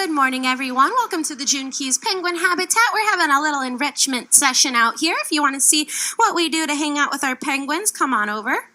Good morning, everyone. Welcome to the June Keys Penguin Habitat. We're having a little enrichment session out here. If you want to see what we do to hang out with our penguins, come on over.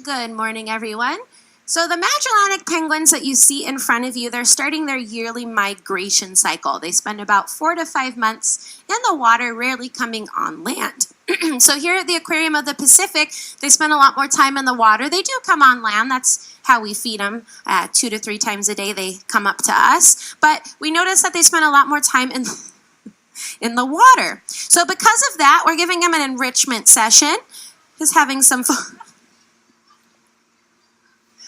Good morning, everyone. So the Magellanic penguins that you see in front of you, they're starting their yearly migration cycle. They spend about 4 to 5 months in the water, rarely coming on land. So here at the Aquarium of the Pacific, they spend a lot more time in the water. They do come on land. That's how we feed them. 2 to 3 times a day they come up to us. But we notice that they spend a lot more time in the water. So because of that, we're giving them an enrichment session. Just having some fun.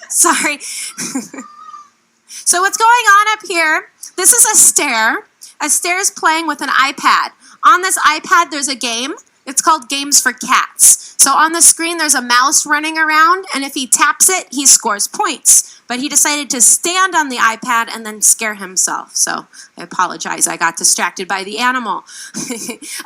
Sorry. So what's going on up here, this is a stair. A stair is playing with an iPad. On this iPad, there's a game. It's called Games for Cats. So on the screen, there's a mouse running around, and if he taps it, he scores points. But he decided to stand on the iPad and then scare himself. So I apologize, I got distracted by the animal.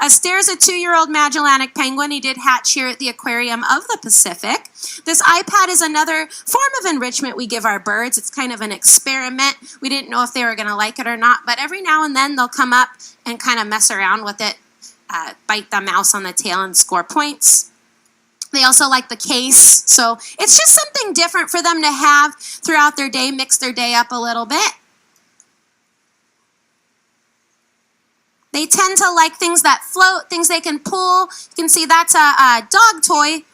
Astaire is a 2-year-old Magellanic penguin. He did hatch here at the Aquarium of the Pacific. This iPad is another form of enrichment we give our birds. It's kind of an experiment. We didn't know if they were going to like it or not, but every now and then they'll come up and kind of mess around with it, bite the mouse on the tail and score points. They also like the case, so it's just something different for them to have throughout their day, mix their day up a little bit. They tend to like things that float, things they can pull. You can see that's a dog toy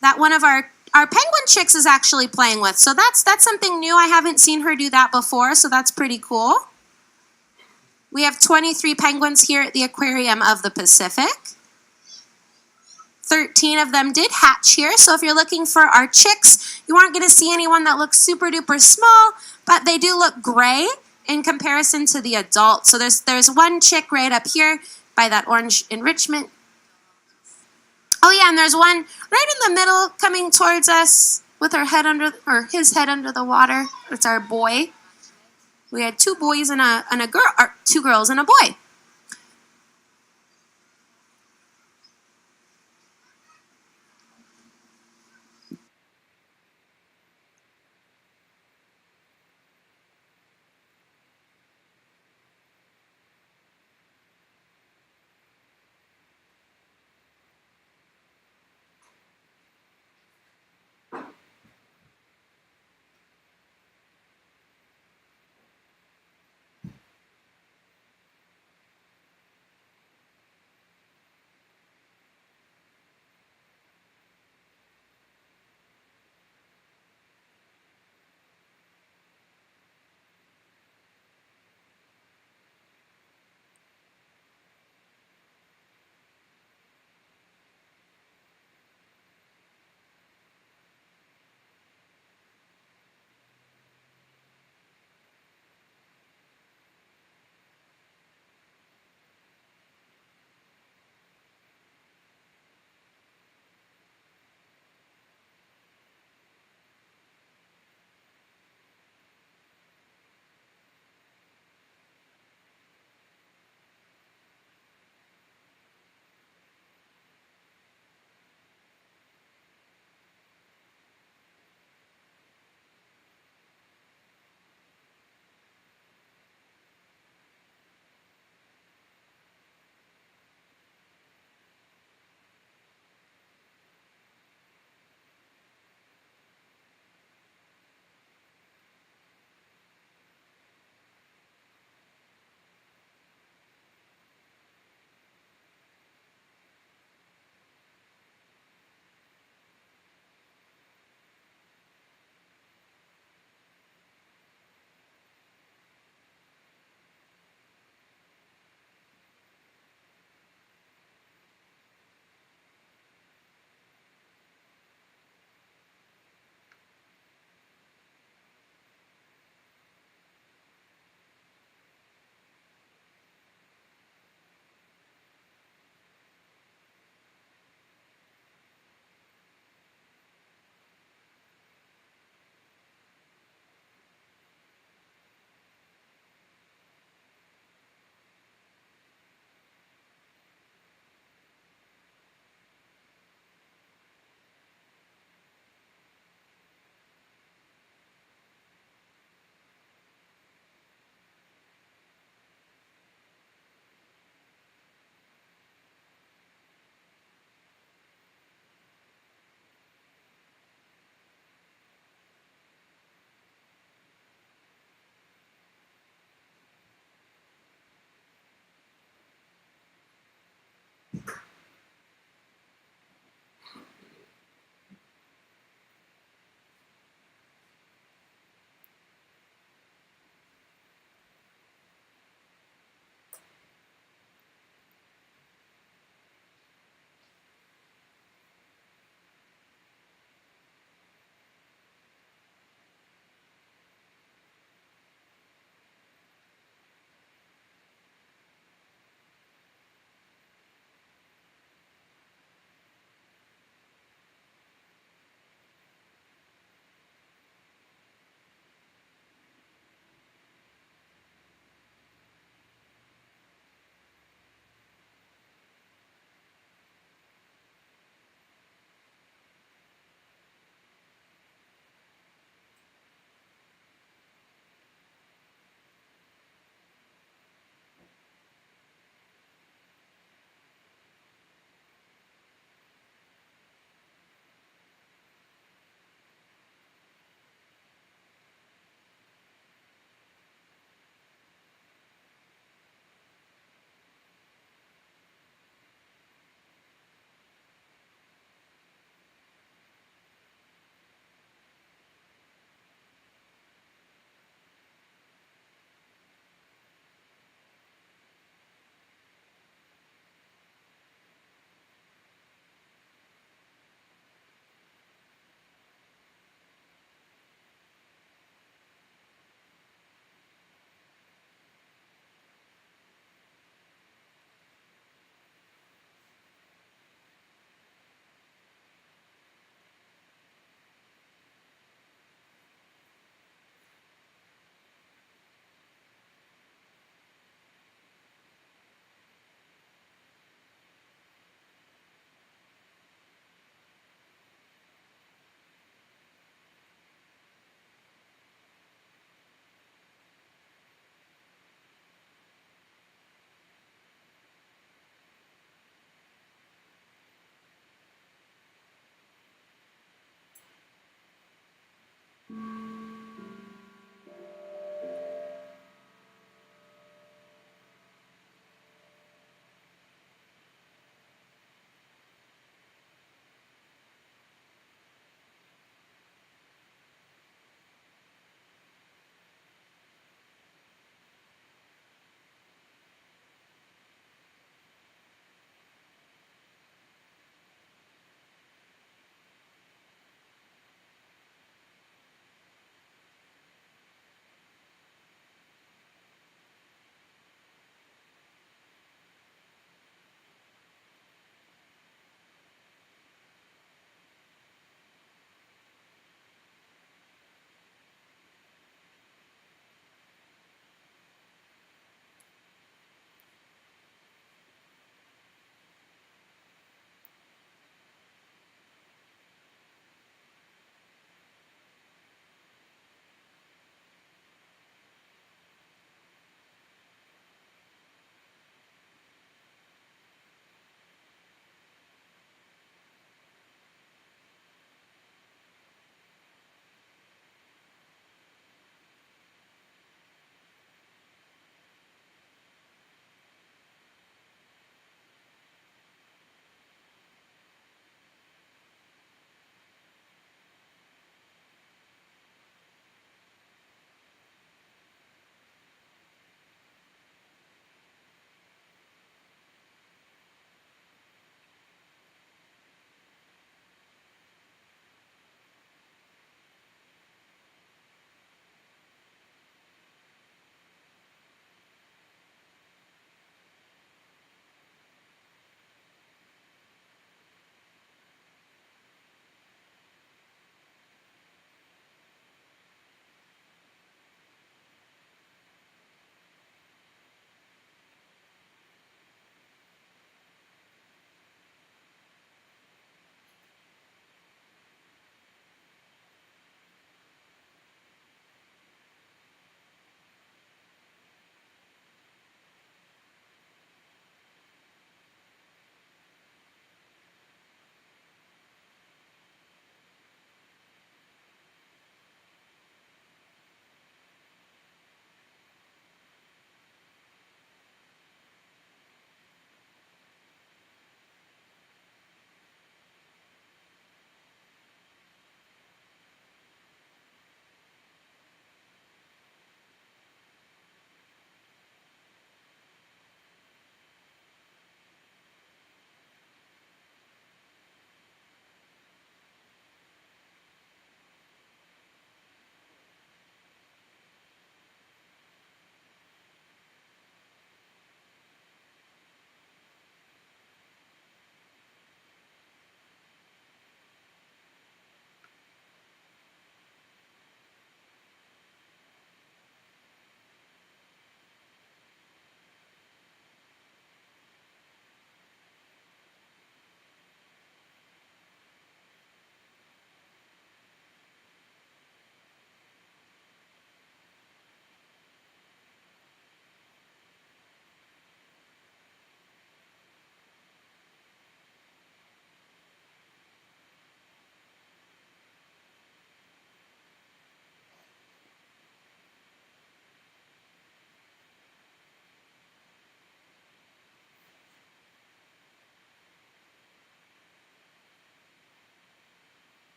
that one of our penguin chicks is actually playing with. So that's something new. I haven't seen her do that before, so that's pretty cool. We have 23 penguins here at the Aquarium of the Pacific. 13 of them did hatch here, so if you're looking for our chicks, you aren't going to see anyone that looks super duper small, but they do look gray in comparison to the adults. So there's one chick right up here by that orange enrichment. Oh yeah, and there's one right in the middle coming towards us with her head under, or his head under the water. It's our boy. We had two boys and a girl, or two girls and a boy.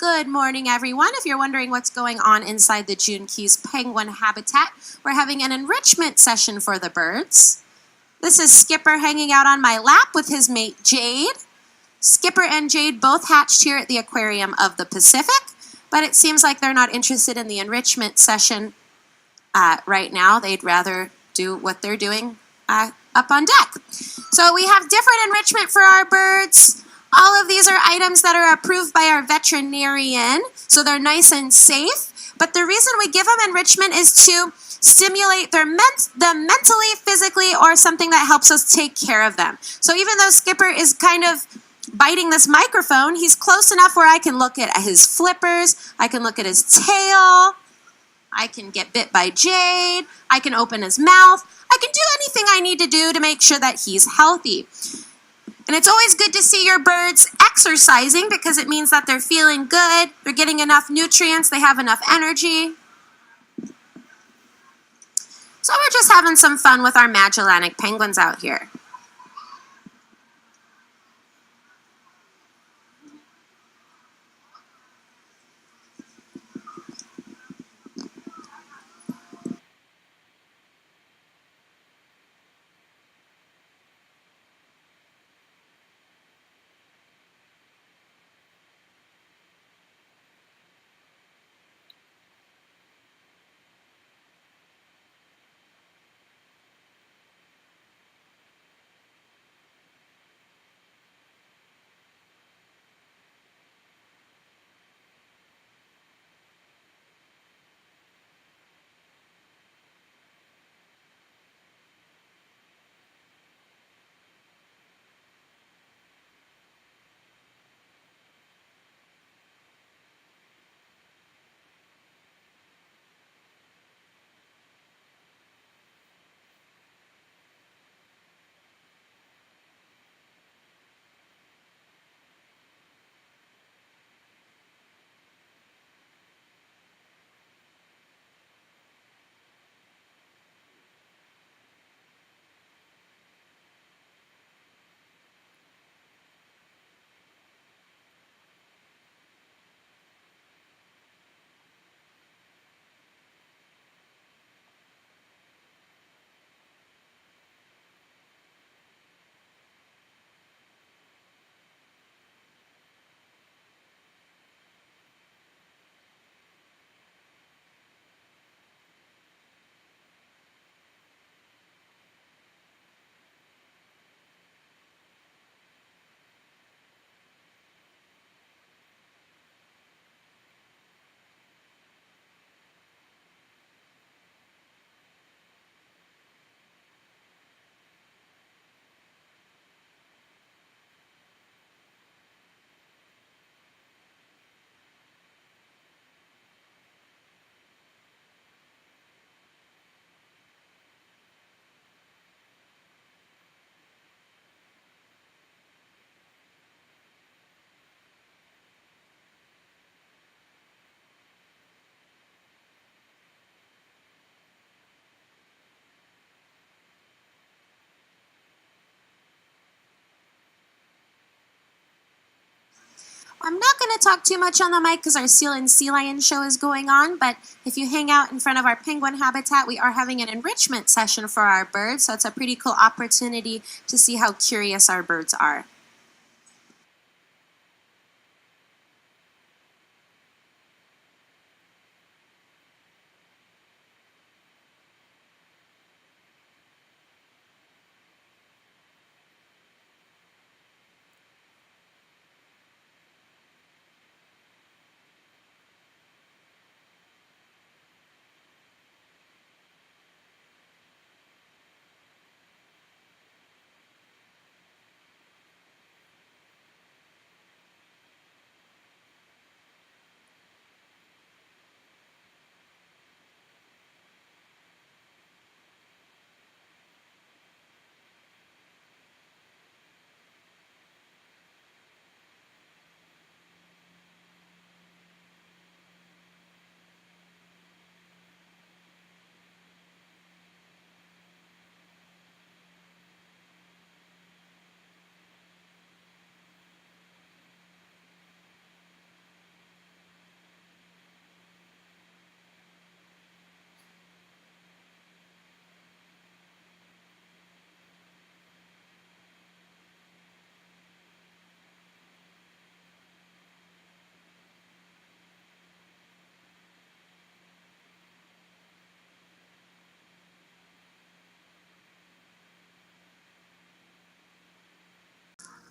Good morning, everyone. If you're wondering what's going on inside the June Keys penguin habitat, we're having an enrichment session for the birds. This is Skipper hanging out on my lap with his mate Jade. Skipper and Jade both hatched here at the Aquarium of the Pacific, but it seems like they're not interested in the enrichment session right now. They'd rather do what they're doing up on deck. So we have different enrichment for our birds. All of these are items that are approved by our veterinarian, so they're nice and safe. But the reason we give them enrichment is to stimulate them mentally, physically, or something that helps us take care of them. So even though Skipper is kind of biting this microphone, he's close enough where I can look at his flippers, I can look at his tail, I can get bit by Jade, I can open his mouth, I can do anything I need to do to make sure that he's healthy. And it's always good to see your birds exercising because it means that they're feeling good, they're getting enough nutrients, they have enough energy. So we're just having some fun with our Magellanic penguins out here. I'm not going to talk too much on the mic because our seal and sea lion show is going on, but if you hang out in front of our penguin habitat, we are having an enrichment session for our birds, so it's a pretty cool opportunity to see how curious our birds are.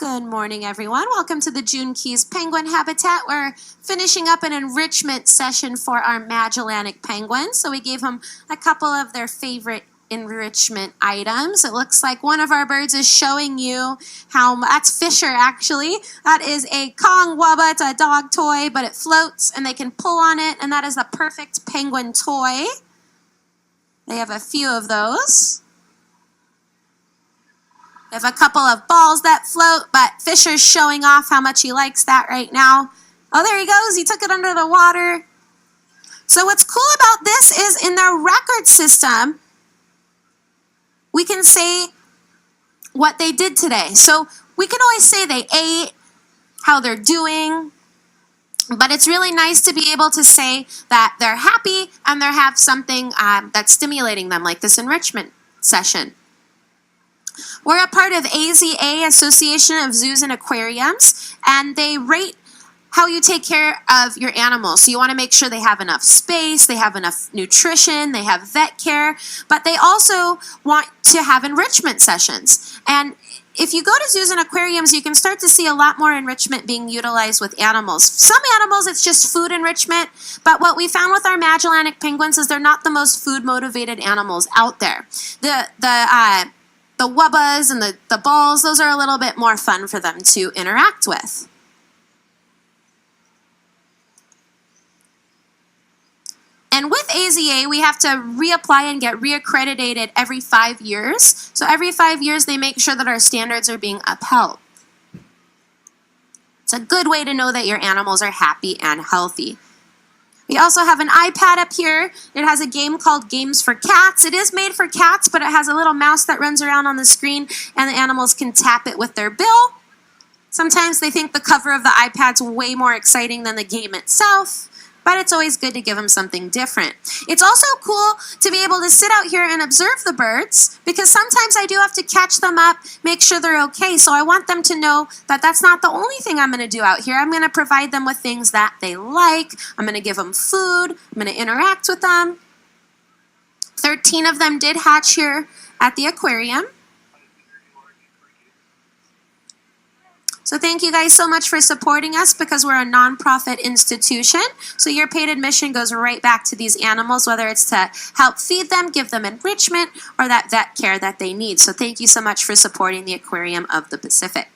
Good morning, everyone. Welcome to the June Keys Penguin Habitat. We're finishing up an enrichment session for our Magellanic penguins. So we gave them a couple of their favorite enrichment items. It looks like one of our birds is showing you how, that's Fisher actually. That is a Kong Wubba. It's a dog toy, but it floats and they can pull on it, and that is the perfect penguin toy. They have a few of those. They have a couple of balls that float, but Fisher's showing off how much he likes that right now. Oh, there he goes. He took it under the water. So what's cool about this is in their record system, we can say what they did today. So we can always say they ate, how they're doing, but it's really nice to be able to say that they're happy and they have something that's stimulating them, like this enrichment session. We're a part of AZA, Association of Zoos and Aquariums, and they rate how you take care of your animals. So you want to make sure they have enough space, they have enough nutrition, they have vet care, but they also want to have enrichment sessions. And if you go to zoos and aquariums, you can start to see a lot more enrichment being utilized with animals. Some animals, it's just food enrichment, but what we found with our Magellanic penguins is they're not the most food-motivated animals out there. The wubbas and the balls, those are a little bit more fun for them to interact with. And with AZA, we have to reapply and get reaccredited every 5 years. So every 5 years, they make sure that our standards are being upheld. It's a good way to know that your animals are happy and healthy. We also have an iPad up here. It has a game called Games for Cats. It is made for cats, but it has a little mouse that runs around on the screen, and the animals can tap it with their bill. Sometimes they think the cover of the iPad's way more exciting than the game itself, but it's always good to give them something different. It's also cool to be able to sit out here and observe the birds, because sometimes I do have to catch them up, make sure they're okay. So I want them to know that that's not the only thing I'm going to do out here. I'm going to provide them with things that they like. I'm going to give them food. I'm going to interact with them. 13 of them did hatch here at the aquarium. So thank you guys so much for supporting us, because we're a nonprofit institution. So your paid admission goes right back to these animals, whether it's to help feed them, give them enrichment, or that vet care that they need. So thank you so much for supporting the Aquarium of the Pacific.